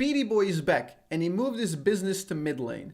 Speedy Boy is back, and he moved his business to mid lane.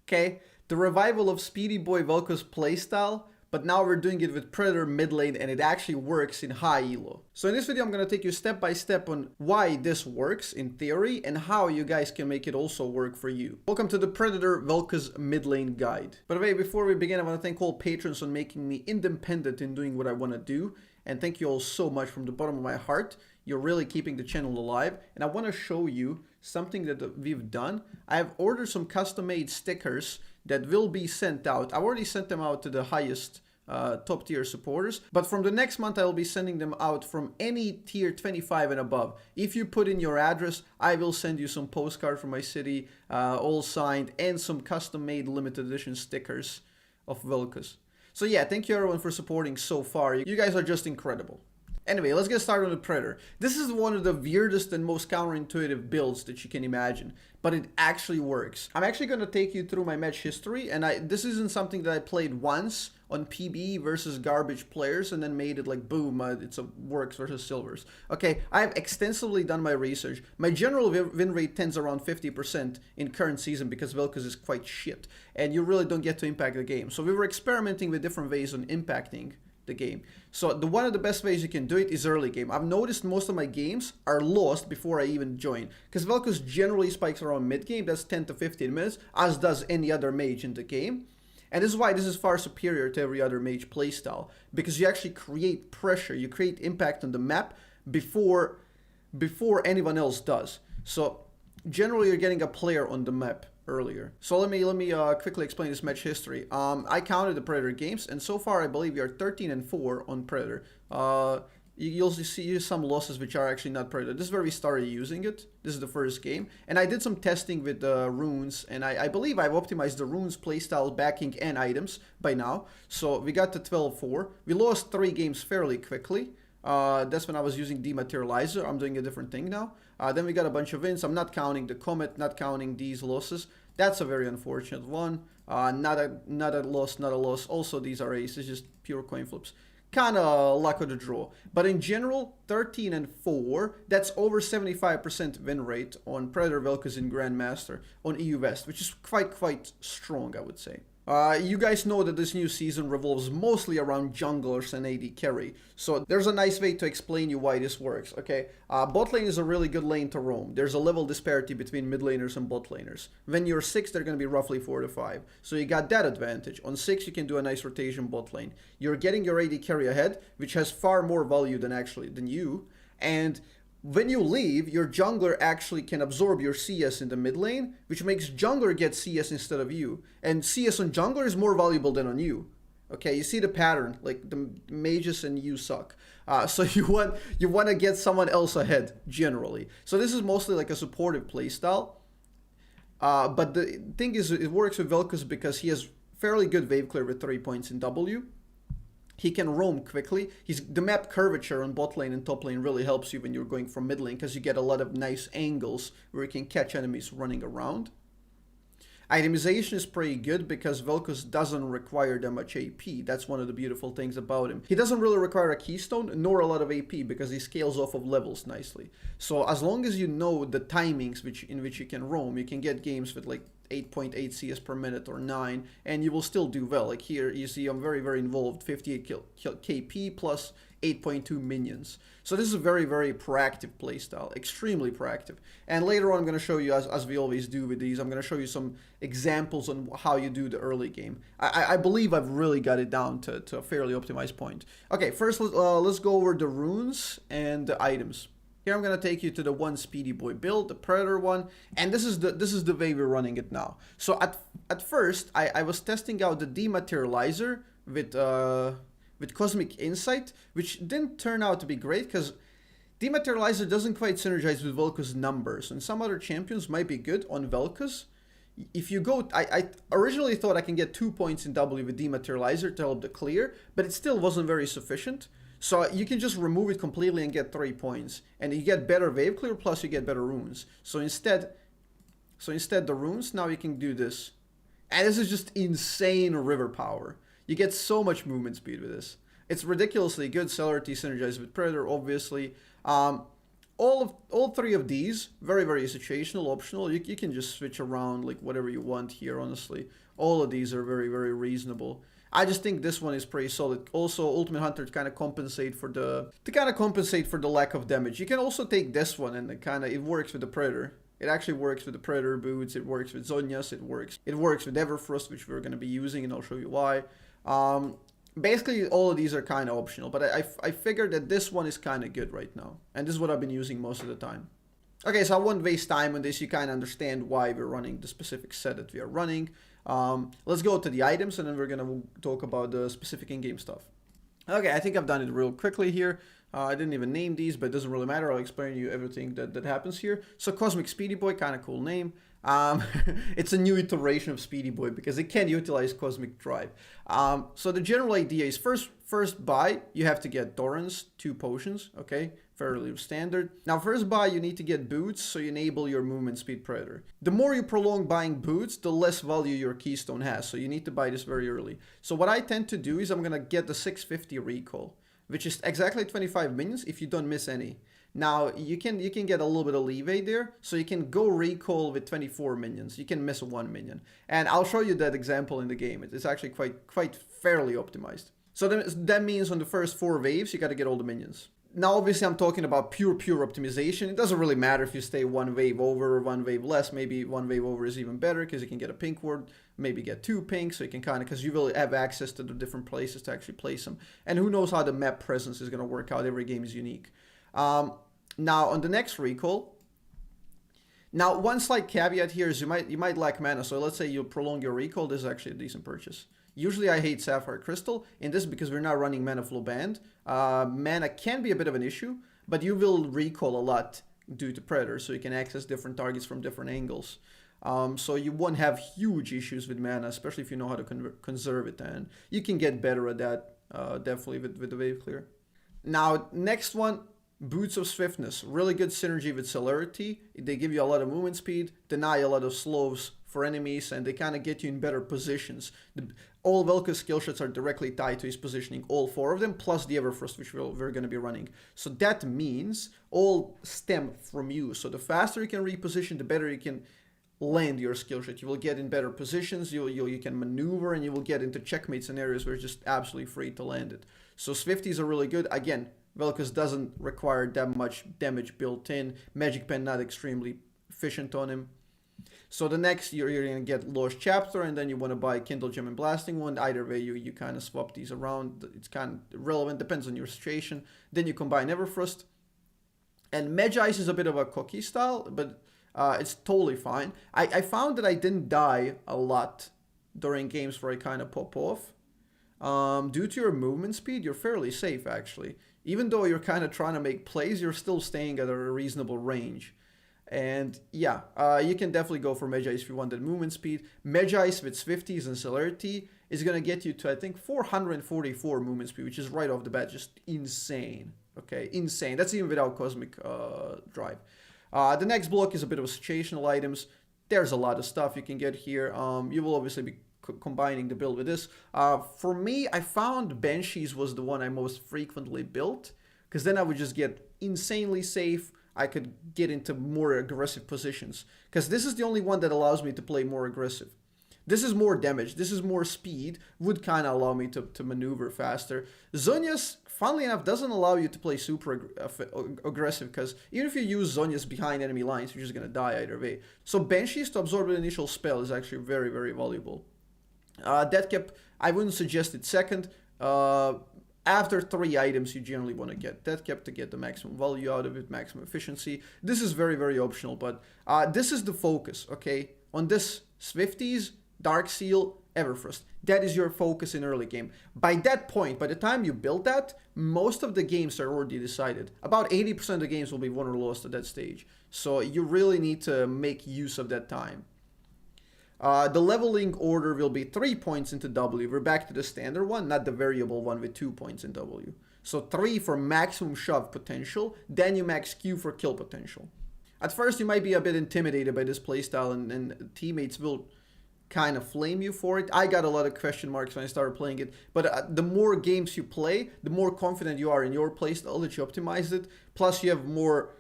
Okay, the revival of Speedy Boy Vel'Koz playstyle, but now we're doing it with Predator mid lane, and it actually works in high elo. So in this video, I'm going to take you step by step on why this works in theory and how you guys can make it also work for you. Welcome to the Predator Vel'Koz mid lane guide. By the way, before we begin, I want to thank all patrons on making me independent in doing what I want to do. And thank you all so much from the bottom of my heart. You're really keeping the channel alive. And I want to show you something that we've done. I have ordered some custom-made stickers that will be sent out. I've already sent them out to the highest top tier supporters, but from the next month I will be sending them out from any tier 25 and above. If you put in your address, I will send you some postcard from my city, all signed, and some custom-made limited edition stickers of Vel'Koz. So yeah, thank you everyone for supporting so far. You guys are just incredible. Anyway, let's get started on the Predator. This is one of the weirdest and most counterintuitive builds that you can imagine, but it actually works. I'm actually going to take you through my match history, and this isn't something that I played once on PB versus garbage players and then made it like boom, it's a works versus silvers. Okay, I've extensively done my research. My general win rate tends around 50% in current season because Vel'Koz is quite shit, and you really don't get to impact the game. So we were experimenting with different ways on impacting the game. So one of the best ways you can do it is early game. I've noticed most of my games are lost before I even join, because Vel'Koz generally spikes around mid game. That's 10 to 15 minutes, as does any other mage in the game. And this is why this is far superior to every other mage playstyle, because you actually create pressure, you create impact on the map before anyone else does. So generally you're getting a player on the map earlier. So let me quickly explain this match history. I counted the Predator games, and so far I believe we are 13-4 on Predator. You'll see some losses which are actually not Predator. This is where we started using it. This is the first game, and I did some testing with the runes, and I believe I've optimized the runes playstyle, backing, and items by now. So we got to 12-4. We lost 3 games fairly quickly. That's when I was using Dematerializer. I'm doing a different thing now. Then we got a bunch of wins. I'm not counting the Comet, not counting these losses. That's a very unfortunate one. Not a loss, not a loss. Also, these are aces, just pure coin flips. Kind of luck of the draw. But in general, 13-4, that's over 75% win rate on Predator Vel'Koz in Grandmaster on EU West, which is quite strong, I would say. You guys know that this new season revolves mostly around junglers and AD carry, so there's a nice way to explain you why this works, okay? Bot lane is a really good lane to roam. There's a level disparity between mid laners and bot laners. When you're 6, they're going to be roughly 4 to 5, so you got that advantage. On 6, you can do a nice rotation bot lane. You're getting your AD carry ahead, which has far more value than you, and when you leave, your jungler actually can absorb your CS in the mid lane, which makes jungler get CS instead of you. And CS on jungler is more valuable than on you. Okay, you see the pattern, like the mages and you suck. So you want to get someone else ahead, generally. So this is mostly like a supportive playstyle. But the thing is, it works with Vel'Koz because he has fairly good wave clear with 3 points in W. He can roam quickly. The map curvature on bot lane and top lane really helps you when you're going from mid lane, because you get a lot of nice angles where you can catch enemies running around. Itemization is pretty good because Vel'Koz doesn't require that much AP. That's one of the beautiful things about him. He doesn't really require a keystone nor a lot of AP because he scales off of levels nicely. So as long as you know the timings in which you can roam, you can get games with like 8.8 CS per minute or 9, and you will still do well. Like here, you see I'm very involved, 58 KP plus 8.2 minions. So this is a very proactive playstyle, extremely proactive. And later on I'm going to show you, as we always do with these, I'm going to show you some examples on how you do the early game. I believe I've really got it down to a fairly optimized point. Okay, first let's go over the runes and the items. Here I'm going to take you to the one Speedy Boy build, the Predator one, and this is the way we're running it now. So at first I was testing out the Dematerializer with Cosmic Insight, which didn't turn out to be great because Dematerializer doesn't quite synergize with Vel'Koz numbers, and some other champions might be good on Vel'Koz. If you go, I originally thought I can get 2 points in W with Dematerializer to help the clear, but it still wasn't very sufficient. So you can just remove it completely and get 3 points, and you get better wave clear plus you get better runes. So instead the runes, now you can do this, and this is just insane river power. You get so much movement speed with this. It's ridiculously good. Celerity synergized with Predator, obviously. all three of these, very, very situational, optional. You can just switch around like whatever you want here, honestly. All of these are very, very reasonable. I just think this one is pretty solid. Also, Ultimate Hunter to kind of compensate for the lack of damage. You can also take this one and it works with the Predator. It actually works with the Predator boots. It works with Zhonya's. It works with Everfrost, which we're going to be using, and I'll show you why. Basically, all of these are kind of optional, but I figured that this one is kind of good right now, and this is what I've been using most of the time. Okay, so I won't waste time on this. You kind of understand why we're running the specific set that we are running. Let's go to the items, and then we're going to talk about the specific in-game stuff. Okay, I think I've done it real quickly here. I didn't even name these, but it doesn't really matter. I'll explain to you everything that happens here. So Cosmic Speedy Boy, kind of cool name. It's a new iteration of Speedy Boy because it can utilize Cosmic Drive. So the general idea is first buy, you have to get Doran's 2 potions, okay? Fairly standard. Now first buy, you need to get boots, so you enable your movement speed Predator. The more you prolong buying boots, the less value your keystone has, so you need to buy this very early. So what I tend to do is I'm gonna get the 650 recall, which is exactly 25 minions if you don't miss any. Now you can get a little bit of leeway there, so you can go recall with 24 minions. You can miss 1 minion, and I'll show you that example in the game. It's actually quite fairly optimized. So that means on the first 4 waves you got to get all the minions. Now obviously I'm talking about pure optimization. It doesn't really matter if you stay 1 wave over or 1 wave less. Maybe 1 wave over is even better because you can get a pink ward, maybe get 2 pinks, so you can because you will have access to the different places to actually place them. And who knows how the map presence is going to work out. Every game is unique. Now on the next recall, now one slight caveat here is you might lack mana. So let's say you prolong your recall. This is actually a decent purchase. Usually I hate Sapphire Crystal, and this is because we're not running Mana Flow Band. Mana can be a bit of an issue, but you will recall a lot due to Predator, so you can access different targets from different angles. So you won't have huge issues with mana, especially if you know how to conserve it, and you can get better at that, definitely with the wave clear. Now, next one, Boots of Swiftness. Really good synergy with Celerity. They give you a lot of movement speed, deny a lot of slows for enemies, and they kind of get you in better positions. All Vel'Koz skill shots are directly tied to his positioning, all 4 of them, plus the Everfrost, which we're going to be running. So that means all stem from you. So the faster you can reposition, the better you can land your skill shot. You will get in better positions, you can maneuver, and you will get into checkmate scenarios where it's just absolutely free to land it. So Swifties are really good. Again, Vel'Koz doesn't require that much damage built in. Magic Pen not extremely efficient on him. So the next, you're going to get Lost Chapter, and then you want to buy Kindle Gem and Blasting Wand. Either way, you kind of swap these around. It's kind of relevant, depends on your situation. Then you combine Everfrost. And Magi's is a bit of a cookie style, but it's totally fine. I found that I didn't die a lot during games where I kind of pop off. Due to your movement speed, you're fairly safe, actually. Even though you're kind of trying to make plays, you're still staying at a reasonable range. And yeah, you can definitely go for Magi's if you want that movement speed. Magi's with Swifties and Celerity is going to get you to, I think, 444 movement speed, which is right off the bat just insane. Okay, insane. That's even without Cosmic Drive. The next block is a bit of situational items. There's a lot of stuff you can get here. You will obviously be combining the build with this. For me, I found Banshees was the one I most frequently built, because then I would just get insanely safe. I could get into more aggressive positions, because this is the only one that allows me to play more aggressive. This is more damage, this is more speed, would kind of allow me to maneuver faster. Zhonya's, funnily enough, doesn't allow you to play super aggressive, because even if you use Zhonya's behind enemy lines, you're just going to die either way. So Banshees to absorb an initial spell is actually very, very valuable. Deathcap, I wouldn't suggest it second. After 3 items, you generally want to get Deathcap to get the maximum value out of it, maximum efficiency. This is very, very optional, but this is the focus, okay? On this, Swifties, Dark Seal, Everfrost. That is your focus in early game. By that point, by the time you build that, most of the games are already decided. About 80% of the games will be won or lost at that stage. So you really need to make use of that time. The leveling order will be 3 points into W. We're back to the standard one, not the variable one with 2 points in W. So 3 for maximum shove potential, then you max Q for kill potential. At first you might be a bit intimidated by this playstyle, and teammates will kind of flame you for it. I got a lot of question marks when I started playing it, but the more games you play, the more confident you are in your playstyle that you optimized it. Plus you have more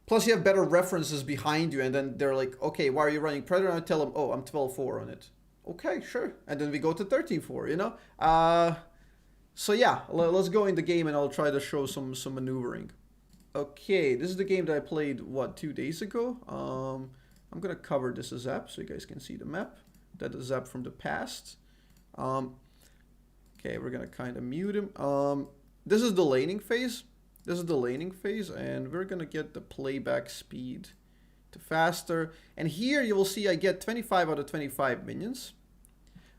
Plus, you have better references behind you, and then they're like, okay, why are you running Predator? And I tell them, oh, I'm 12-4 on it. Okay, sure. And then we go to 13-4, you know? So yeah, let's go in the game and I'll try to show some maneuvering. Okay, this is the game that I played, what, 2 days ago? I'm gonna cover this Azzapp so you guys can see the map. That is Azzapp from the past. Okay, we're gonna kind of mute him. This is the laning phase. This is the laning phase, and we're gonna get the playback speed to faster. And here you will see I get 25 out of 25 minions.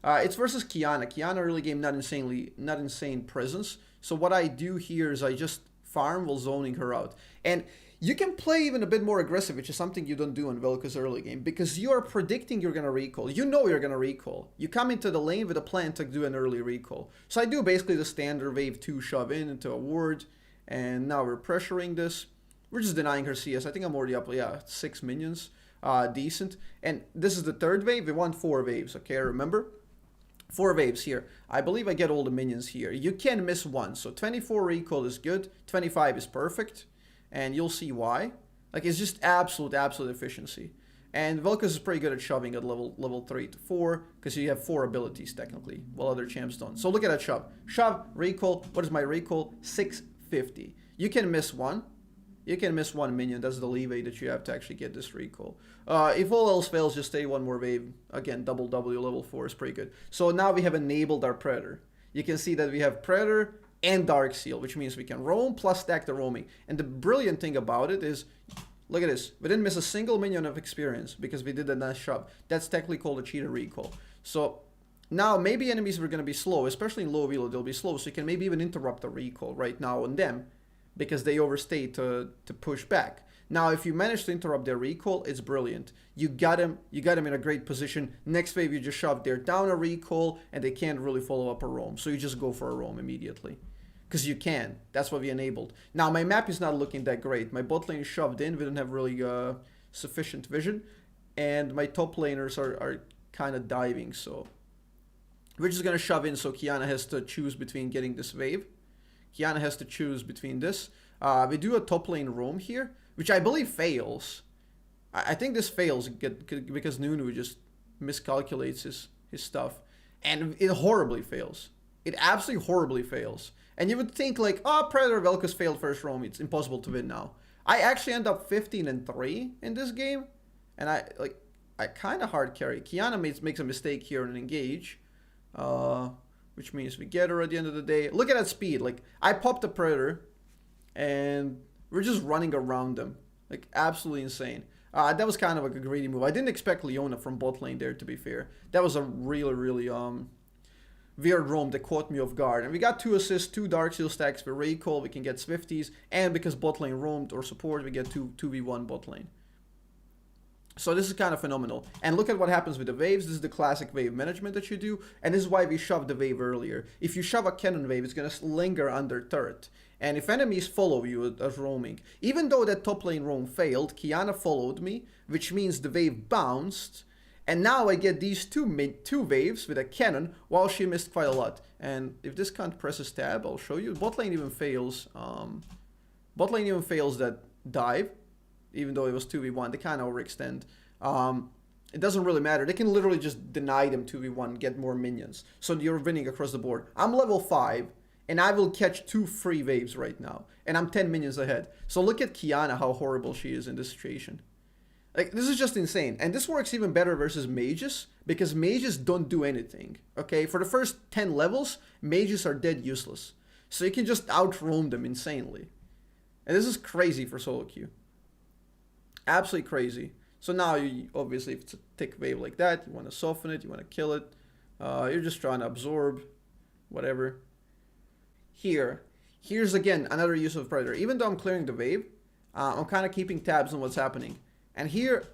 It's versus Qiyana. Qiyana early game not insane presence. So what I do here is I just farm while zoning her out. And you can play even a bit more aggressive, which is something you don't do in Vel'Koz early game, because you are predicting you're gonna recall. You know you're gonna recall. You come into the lane with a plan to do an early recall. So I do basically the standard wave 2 shove in into a ward, and now we're pressuring this. We're just denying her CS. I think I'm already up, yeah, 6 minions. Decent. And this is the third wave. We want 4 waves, okay, remember? 4 waves here. I believe I get all the minions here. You can miss one. So 24 recall is good. 25 is perfect. And you'll see why. Like, it's just absolute efficiency. And Vel'Koz is pretty good at shoving at level 3 to 4. Because you have 4 abilities, technically. While other champs don't. So look at that shove. Shove, recall. What is my recall? 650. You can miss one. You can miss one minion. That's the leeway that you have to actually get this recall. If all else fails, just stay one more wave. Again, double W level 4 is pretty good. So now we have enabled our Predator. You can see that we have Predator and Dark Seal, which means we can roam plus stack the roaming. And the brilliant thing about it is, look at this. We didn't miss a single minion of experience because we did a nice shove. That's technically called a cheater recall. So now maybe enemies are going to be slow, especially in low elo, they'll be slow. So you can maybe even interrupt the recall right now on them, because they overstay to push back. Now, if you manage to interrupt their recall, it's brilliant. You got him in a great position. Next wave, you just shove their down a recall, and they can't really follow up a roam. So you just go for a roam immediately. Because you can. That's what we enabled. Now, my map is not looking that great. My bot lane is shoved in. We don't have really sufficient vision. And my top laners are kind of diving, so we're just going to shove in so Qiyana has to choose between getting this wave. Qiyana has to choose between this. We do a top lane roam here, which I believe fails. I think this fails because Nunu just miscalculates his stuff. And it horribly fails. It absolutely horribly fails. And you would think like, oh, Predator Vel'Koz failed first roam. It's impossible to win now. I actually end up 15-3 in this game. And I kind of hard carry. Qiyana makes a mistake here and engage. Which means we get her at the end of the day. Look at that speed. Like, I popped the Predator, and we're just running around them. Like, absolutely insane. That was kind of like a greedy move. I didn't expect Leona from bot lane there, to be fair. That was a really weird roam that caught me off guard. And we got 2 assists, 2 Dark Seal stacks for recall. We can get Swifties. And because bot lane roamed or support, we get 2v1 bot lane. So this is kind of phenomenal. And look at what happens with the waves. This is the classic wave management that you do. And this is why we shoved the wave earlier. If you shove a cannon wave, it's going to linger under turret. And if enemies follow you as roaming, even though that top lane roam failed, Qiyana followed me, which means the wave bounced. And now I get these two waves with a cannon while she missed quite a lot. And if this can't presses tab, I'll show you. Bot lane even fails. Bot lane even fails that dive. Even though it was 2v1, they kind of overextend. It doesn't really matter. They can literally just deny them 2v1, get more minions. So you're winning across the board. I'm level 5, and I will catch 2 free waves right now. And I'm 10 minions ahead. So look at Qiyana, how horrible she is in this situation. Like, this is just insane. And this works even better versus mages, because mages don't do anything. Okay, for the first 10 levels, mages are dead useless. So you can just out-roam them insanely. And this is crazy for solo queue. Absolutely crazy. So now, you obviously, if it's a thick wave like that, you want to soften it, you want to kill it. You're just trying to absorb, whatever. Here's again another use of Predator. Even though I'm clearing the wave, I'm kind of keeping tabs on what's happening. And here,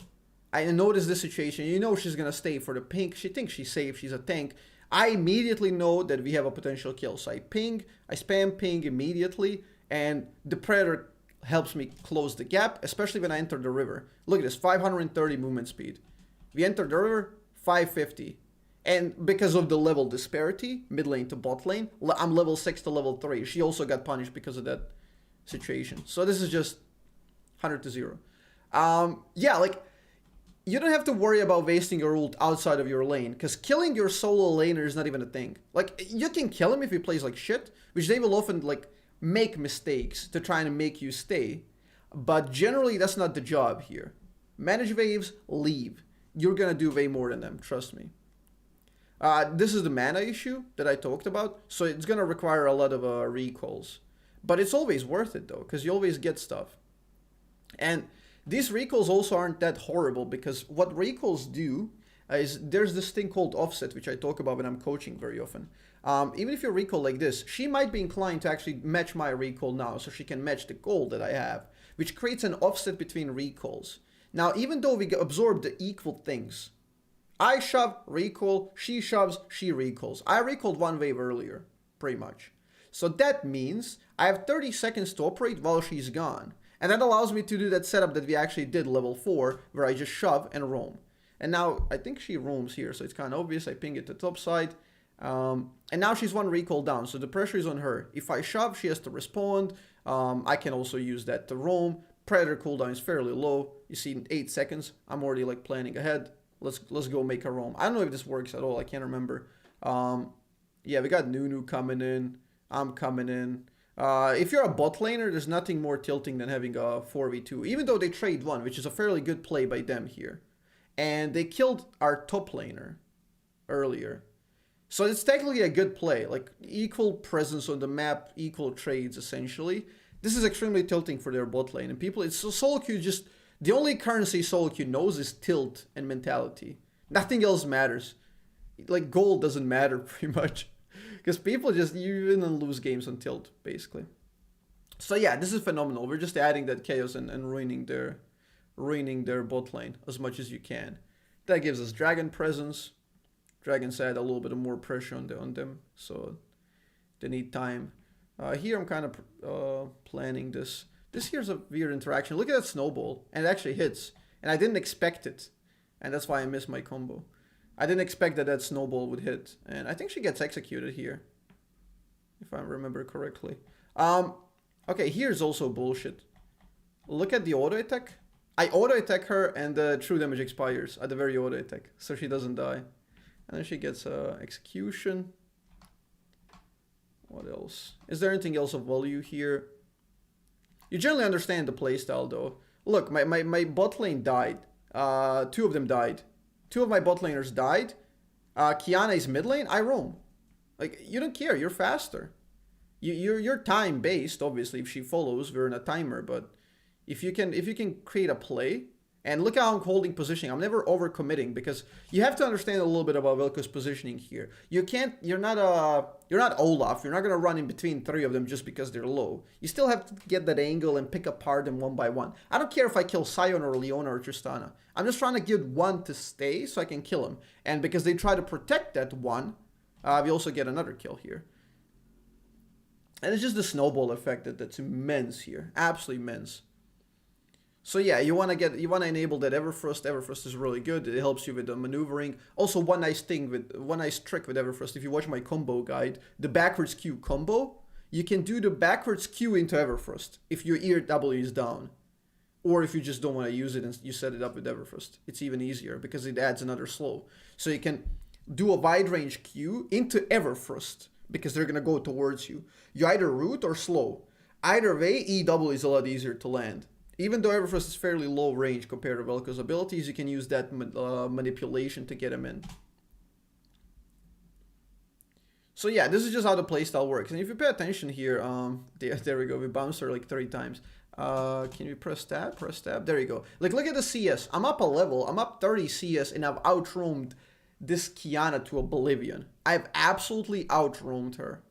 I notice this situation. You know she's going to stay for the pink. She thinks she's safe. She's a tank. I immediately know that we have a potential kill. So I spam ping immediately, and the Predator helps me close the gap, especially when I enter the river. Look at this, 530 movement speed. We enter the river, 550. And because of the level disparity, mid lane to bot lane, I'm level 6 to level 3. She also got punished because of that situation. So this is just 100 to 0. Yeah, like, you don't have to worry about wasting your ult outside of your lane, because killing your solo laner is not even a thing. Like, you can kill him if he plays like shit, which they will often, like, make mistakes to try and make you stay. But generally, that's not the job here. Manage waves, leave. You're gonna do way more than them, trust me. This is the mana issue that I talked about, so it's gonna require a lot of recalls. But it's always worth it though, because you always get stuff. And these recalls also aren't that horrible, because what recalls do is there's this thing called offset, which I talk about when I'm coaching very often. Even if you recall like this, she might be inclined to actually match my recall now, so she can match the gold that I have, which creates an offset between recalls. Now, even though we absorb the equal things, I shove, recall, she shoves, she recalls. I recalled one wave earlier, pretty much. So that means I have 30 seconds to operate while she's gone. And that allows me to do that setup that we actually did level 4, where I just shove and roam. And now, I think she roams here, so it's kind of obvious. I ping it to top side. And now she's one recall down, so the pressure is on her. If I shove, she has to respond. I can also use that to roam. Predator cooldown is fairly low. You see, in 8 seconds, I'm already like planning ahead. Let's go make a roam. I don't know if this works at all. I can't remember. Yeah, we got Nunu coming in. I'm coming in. If you're a bot laner, there's nothing more tilting than having a 4v2. Even though they trade one, which is a fairly good play by them here. And they killed our top laner earlier. So it's technically a good play. Like, equal presence on the map, equal trades, essentially. This is extremely tilting for their bot lane. And people, it's so solo queue just... The only currency solo queue knows is tilt and mentality. Nothing else matters. Like, gold doesn't matter pretty much. Because people just, you win and lose games on tilt, basically. So yeah, this is phenomenal. We're just adding that chaos and ruining their bot lane as much as you can. That gives us dragon presence. Dragons add a little bit of more pressure on them, so they need time. Here I'm kind of planning this. This here's a weird interaction. Look at that snowball, and it actually hits. And I didn't expect it, and that's why I missed my combo. I didn't expect that snowball would hit, and I think she gets executed here, if I remember correctly. Okay, here's also bullshit. Look at the auto attack. I auto attack her, and the true damage expires at the very auto attack, so she doesn't die. And then she gets execution. What else? Is there anything else of value here? You generally understand the playstyle though. Look, my bot lane died. 2 of them died. 2 of my bot laners died. Kiana is mid lane. I roam. Like, you don't care. You're faster. You're time based. Obviously, if she follows, we're in a timer. But if you can create a play, and look how I'm holding positioning. I'm never overcommitting, because you have to understand a little bit about Vel'Koz positioning here. You're not Olaf. You're not gonna run in between 3 of them just because they're low. You still have to get that angle and pick apart them one by one. I don't care if I kill Sion or Leona or Tristana. I'm just trying to get one to stay so I can kill him. And because they try to protect that one, we also get another kill here. And it's just the snowball effect that's immense here. Absolutely immense. So yeah, you want to enable that Everfrost. Everfrost is really good. It helps you with the maneuvering. Also, one nice trick with Everfrost. If you watch my combo guide, the backwards Q combo, you can do the backwards Q into Everfrost if your ear W is down, or if you just don't want to use it and you set it up with Everfrost. It's even easier because it adds another slow. So you can do a wide range Q into Everfrost because they're gonna go towards you. You either root or slow. Either way, EW is a lot easier to land. Even though Everfrost is fairly low range compared to Vel'Koz's abilities, you can use that manipulation to get him in. So yeah, this is just how the playstyle works. And if you pay attention here, there we go, we bounced her like 3 times. Can we press tab? Press tab. There you go. Like, look at the CS. I'm up a level. I'm up 30 CS, and I've outroamed this Kiana to oblivion. I've absolutely outroamed her.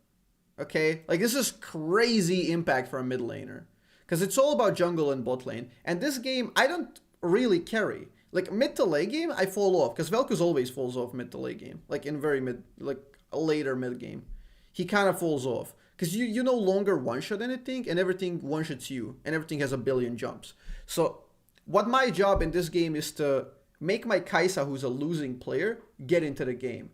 Okay? Like, this is crazy impact for a mid laner. Because it's all about jungle and bot lane. And this game, I don't really carry. Like, mid to late game, I fall off. Because Vel'Koz always falls off mid to late game. Like, in very mid, like, a later mid game. He kind of falls off. Because you no longer one-shot anything, and everything one-shots you. And everything has a billion jumps. So, what my job in this game is to make my Kai'Sa, who's a losing player, get into the game.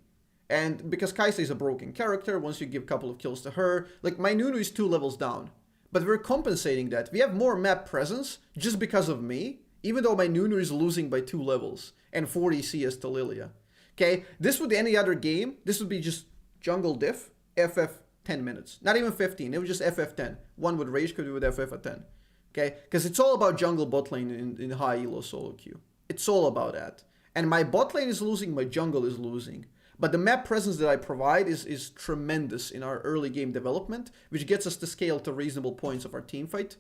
And because Kai'Sa is a broken character, once you give a couple of kills to her, like, my Nunu is 2 levels down. But we're compensating that. We have more map presence just because of me, even though my Nunu is losing by 2 levels and 40 CS to Lilia. Okay, this would be any other game. This would be just jungle diff, FF 10 minutes. Not even 15, it was just FF 10. One would rage quit with FF at 10. Okay, because it's all about jungle bot lane in high elo solo queue. It's all about that. And my bot lane is losing, my jungle is losing. But the map presence that I provide is tremendous in our early game development, which gets us to scale to reasonable points of our team fight.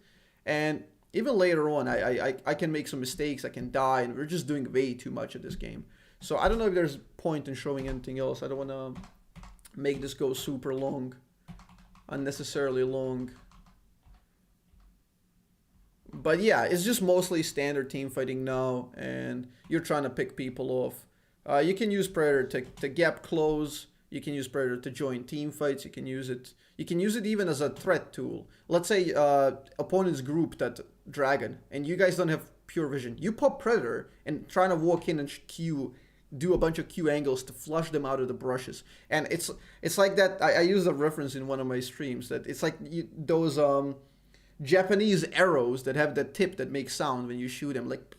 And even later on, I can make some mistakes, I can die, and we're just doing way too much at this game. So I don't know if there's a point in showing anything else. I don't want to make this go super long, unnecessarily long. But yeah, it's just mostly standard team fighting now, and you're trying to pick people off. You can use Predator to gap close. You can use Predator to join team fights. You can use it even as a threat tool. Let's say opponents group that dragon, and you guys don't have pure vision. You pop Predator and trying to walk in and do a bunch of Q angles to flush them out of the brushes. And it's like that. I used a reference in one of my streams that it's like those Japanese arrows that have that tip that makes sound when you shoot them, like.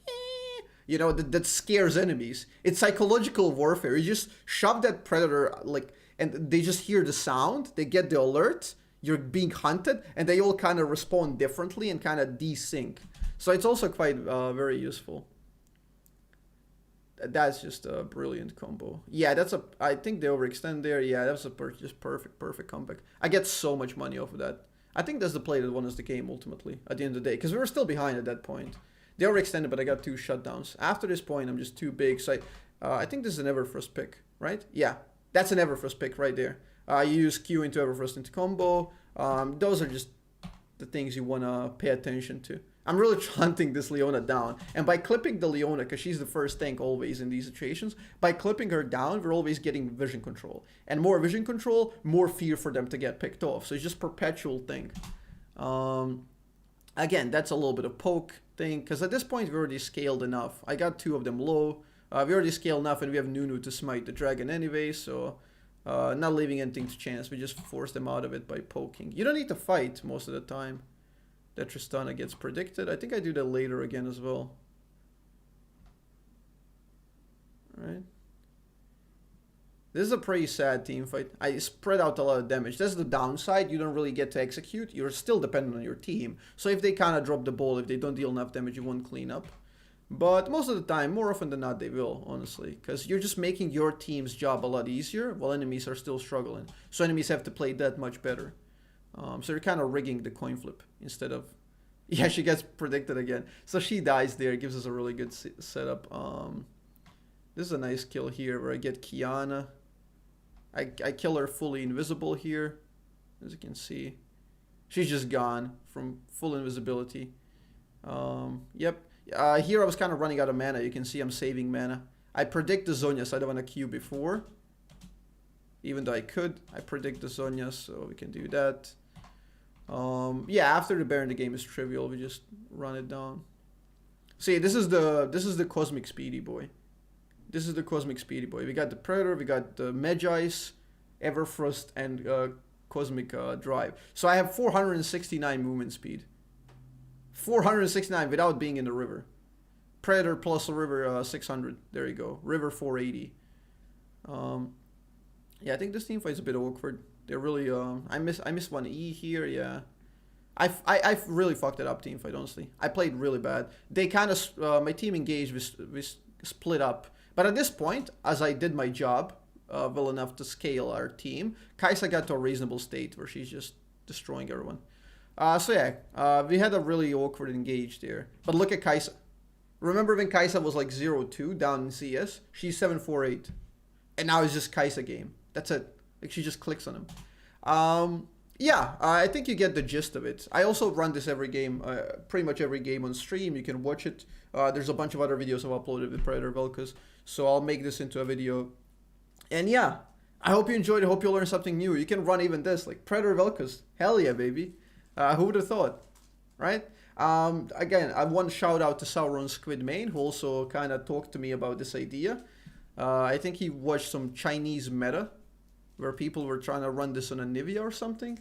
You know, that scares enemies. It's psychological warfare. You just shove that Predator, like, and they just hear the sound, they get the alert, you're being hunted, and they all kind of respond differently and kind of desync. So it's also quite very useful. That's just a brilliant combo. Yeah, I think they overextend there. Yeah, that's a just perfect comeback. I get so much money off of that. I think that's the play that won us the game ultimately at the end of the day, because we were still behind at that point. They overextended, but I got 2 shutdowns. After this point, I'm just too big. So I think this is an Everfrost pick, right? Yeah, that's an Everfrost pick right there. You use Q into Everfrost into combo. Those are just the things you want to pay attention to. I'm really hunting this Leona down. And by clipping the Leona, because she's the first tank always in these situations, by clipping her down, we're always getting vision control. And more vision control, more fear for them to get picked off. So it's just perpetual thing. Again, that's a little bit of poke thing, because at this point we already scaled enough. I got 2 of them low. We already scaled enough, and we have Nunu to smite the dragon anyway, so not leaving anything to chance. We just force them out of it by poking. You don't need to fight most of the time. That Tristana gets predicted. I think I do that later again as well. Alright. This is a pretty sad team fight. I spread out a lot of damage. That's the downside. You don't really get to execute. You're still dependent on your team. So if they kind of drop the ball, if they don't deal enough damage, you won't clean up. But most of the time, more often than not, they will, honestly. Because you're just making your team's job a lot easier while enemies are still struggling. So enemies have to play that much better. So you're kind of rigging the coin flip instead of... Yeah, she gets predicted again. So she dies there. It gives us a really good setup. This is a nice kill here where I get Kiana. I kill her fully invisible here, as you can see. She's just gone from full invisibility. Yep. Here I was kind of running out of mana. You can see I'm saving mana. I predict the Zhonya, so I don't want to Q before. Even though I could, I predict the Zhonya, so we can do that. Yeah, after the Baron, the game is trivial. We just run it down. See, this is the Cosmic Speedy Boy. This is the Cosmic Speedy Boy. We got the Predator, we got the Magi's, Everfrost, and Cosmic Drive. So I have 469 movement speed. 469 without being in the river. Predator plus a river 600. There you go. River 480. Yeah, I think this team fight's a bit awkward. They're really I miss one E here. Yeah, I've really fucked it up team fight, honestly. I played really bad. They kind of my team engaged with split up. But at this point, as I did my job well enough to scale our team, Kai'Sa got to a reasonable state where she's just destroying everyone. So yeah, we had a really awkward engage there. But look at Kai'Sa. Remember when Kai'Sa was like 0-2 down in CS? She's 7-4-8. And now it's just Kai'Sa game. That's it. Like, she just clicks on him. Yeah, I think you get the gist of it. I also run this every game, pretty much every game on stream. You can watch it. There's a bunch of other videos I've uploaded with Predator Vel'Koz, so I'll make this into a video. And yeah, I hope you enjoyed. I hope you learned something new. You can run even this, like Predator Vel'Koz. Hell yeah, baby. Who would have thought, right? Again, I want to shout out to Sauron Squid Main, who also kind of talked to me about this idea. I think he watched some Chinese meta, where people were trying to run this on a Nivea or something.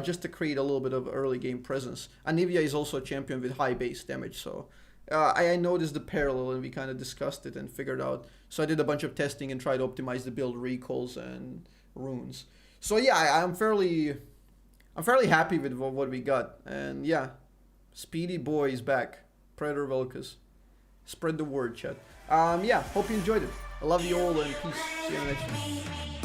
just to create a little bit of early game presence. Anivia is also a champion with high base damage, so I noticed the parallel and we kind of discussed it and figured out. So I did a bunch of testing and tried to optimize the build recalls and runes. So yeah, I'm fairly happy with what we got. And yeah, Speedy Boy is back. Predator Vel'Koz. Spread the word, chat. Yeah, hope you enjoyed it. I love you all and peace. See you in the next one.